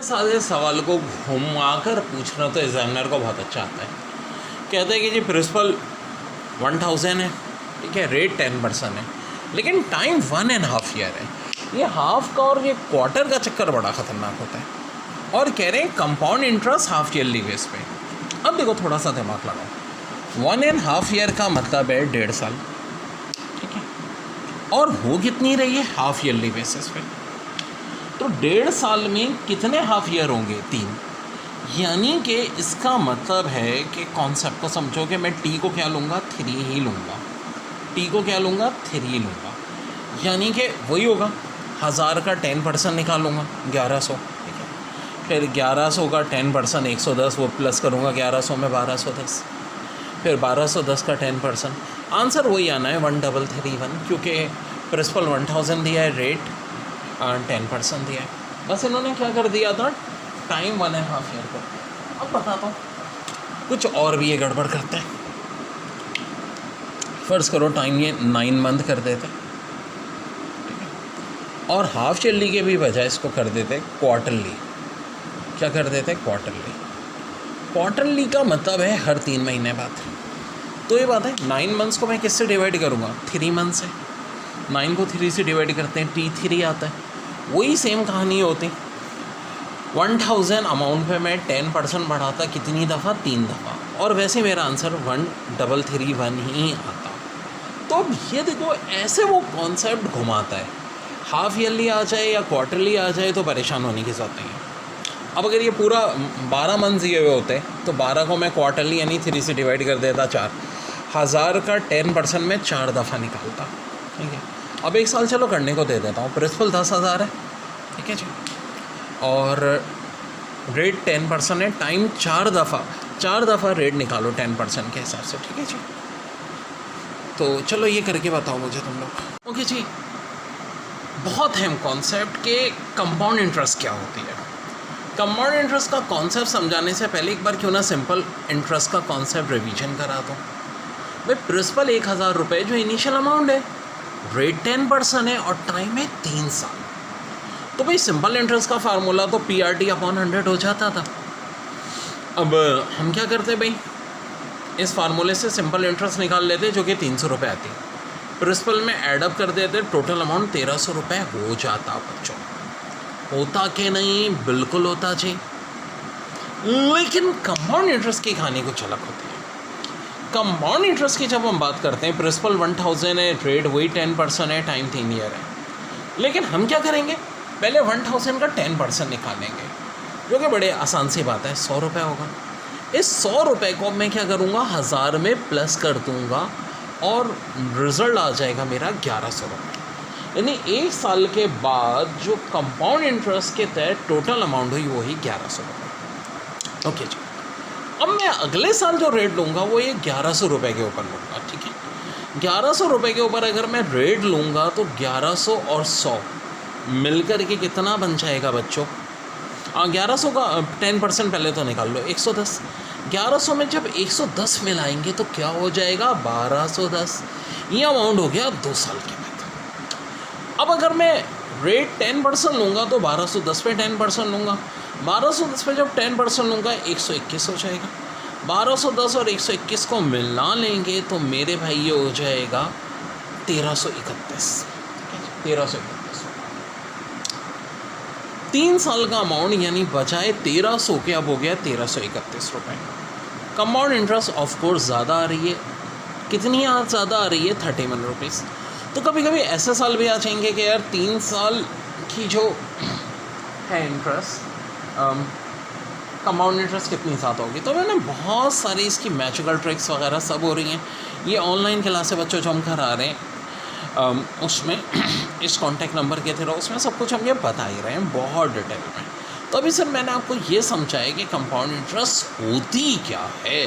सारे सवाल को घुमाकर पूछना तो एग्जामिनर को बहुत अच्छा आता है। कहते हैं कि जी प्रिंसिपल 1000 है, ठीक है, रेट 10% है, लेकिन टाइम 1.5 ईयर है। ये हाफ का और ये क्वार्टर का चक्कर बड़ा ख़तरनाक होता है। और कह रहे हैं compound interest half yearly base पे। अब देखो थोड़ा सा दिमाग लगाओ, 1.5 ईयर का मतलब है 1.5 साल, ठीक है, और हो कितनी रही है हाफ ईयरली बेसिस पे। तो 1.5 साल में कितने हाफ ईयर होंगे? 3। यानी कि इसका मतलब है कि कॉन्सेप्ट को समझो कि मैं टी को क्या लूँगा? 3 ही लूँगा। टी को क्या लूँगा? 3 लूँगा। यानी कि वही होगा, 1000 का 10% निकालूँगा 1100, ठीक है, फिर 1100 का 10% 110, वो प्लस करूँगा 1100 में 1210, फिर 1210 का 10%। आंसर वही आना है 1331, क्योंकि प्रिंसिपल 1000 दिया है, रेट 10% दिया है। बस इन्होंने क्या कर दिया था, टाइम 1.5 ईयर कर दिया। अब बताता हूँ कुछ और भी ये गड़बड़ करते हैं। फ़र्ज़ करो टाइम ये 9 मंथ कर देते, ठीक है, और हाफ ईयरली के भी बजाय इसको कर देते क्वार्टरली। क्या कर देते? क्वार्टरली। क्वार्टरली का मतलब है हर 3 महीने बाद। तो ये बात है, 9 मंथ्स को मैं किससे डिवाइड करूँगा? 3 मंथ से। 9 को 3 से डिवाइड करते हैं, T3 आता है। वही सेम कहानी होती। 1000 अमाउंट पे मैं 10% बढ़ाता कितनी दफ़ा? 3 दफ़ा, और वैसे मेरा आंसर 1331 ही आता। तो अब ये देखो, ऐसे वो कॉन्सेप्ट घुमाता है। हाफ ईयरली आ जाए या क्वार्टरली आ जाए तो परेशान होने की ज़रूरत नहीं है। अब अगर ये पूरा 12 मंथ दिए हुए होते तो 12 को मैं क्वार्टरली यानी 3 से डिवाइड कर देता 4। 1000 का 10% में 4 दफ़ा निकालता, ठीक है। अब 1 साल चलो करने को दे देता हूँ। प्रिंसिपल 10,000 है, ठीक है जी, और रेट 10% है। टाइम 4 दफ़ा रेट निकालो 10% के हिसाब से, ठीक है जी। तो चलो ये करके बताओ मुझे तुम लोग। ओके जी, बहुत अहम कॉन्सेप्ट के कंपाउंड इंटरेस्ट क्या होती है। कंपाउंड इंटरेस्ट का कॉन्सेप्ट समझाने से पहले एक बार क्यों ना सिंपल इंटरेस्ट का कॉन्सेप्ट रिवीजन करा दो। भाई प्रिंसिपल 1000 रुपये जो इनिशियल अमाउंट है, रेट 10% है, और टाइम है 3 साल। तो भाई सिंपल इंटरेस्ट का फार्मूला तो PRT/100 हो जाता था। अब हम क्या करते भाई, इस फार्मूले से सिंपल इंटरेस्ट निकाल लेते जो कि 300 रुपये आती। प्रिंसिपल में एडअप कर देते, टोटल अमाउंट 1300 रुपये हो जाता। बच्चों होता कि नहीं? बिल्कुल होता जी। लेकिन कंपाउंड इंटरेस्ट की कहानी कुछ अलग होती है। कंपाउंड इंटरेस्ट की जब हम बात करते हैं, प्रिंसिपल 1000 है, रेट वही 10% है, टाइम 3 ईयर है। लेकिन हम क्या करेंगे, पहले 1000 का 10% निकालेंगे, जो कि बड़े आसान सी बात है, 100 रुपये होगा। इस 100 रुपये को मैं क्या करूँगा, 1000 में प्लस कर दूँगा, और रिज़ल्ट आ जाएगा मेरा 1100 रुपये। यानी 1 साल के बाद जो कंपाउंड इंटरेस्ट के तहत टोटल अमाउंट हुई वही 1100 रुपये। ओके जी, अब मैं अगले साल जो रेट लूँगा वो ये 1100 रुपये के ऊपर लूँगा, ठीक है। 1100 रुपये के ऊपर अगर मैं रेट लूँगा तो 1100 और 100 मिलकर के कितना बन जाएगा बच्चों? 1100 का 10% पहले तो निकाल लो, 110। 1100 में जब 110 मिलाएंगे तो क्या हो जाएगा? 1210। ये अमाउंट हो गया 2 साल के बाद। अब अगर मैं रेट 10% लूँगा तो 1210 पे 10% लूँगा। 1210 पे जब 10% लूँगा 121 हो जाएगा। 1210 और 121 को मिला लेंगे तो मेरे भाई ये हो जाएगा 1331। 1331 3 साल का अमाउंट, यानी बजाय 1300 के अब हो गया 1331 रुपये। कंपाउंड इंटरेस्ट ऑफ कोर्स ज़्यादा आ रही है। कितनी ज़्यादा आ रही है? 31 रुपीज़। तो कभी कभी ऐसे साल भी आ जाएंगे कि यार 3 साल की जो है इंटरेस्ट, कंपाउंड इंटरेस्ट कितनी ज़्यादा होगी। तो मैंने बहुत सारी इसकी मैजिकल ट्रिक्स वगैरह सब हो रही हैं। ये ऑनलाइन क्लासें बच्चों जो हम करा रहे हैं, उसमें इस कॉन्टैक्ट नंबर के थ्रू उसमें सब कुछ हम ये बता ही रहे हैं बहुत डिटेल में। तो अभी सर मैंने आपको ये समझाया कि कंपाउंड इंटरेस्ट होती क्या है।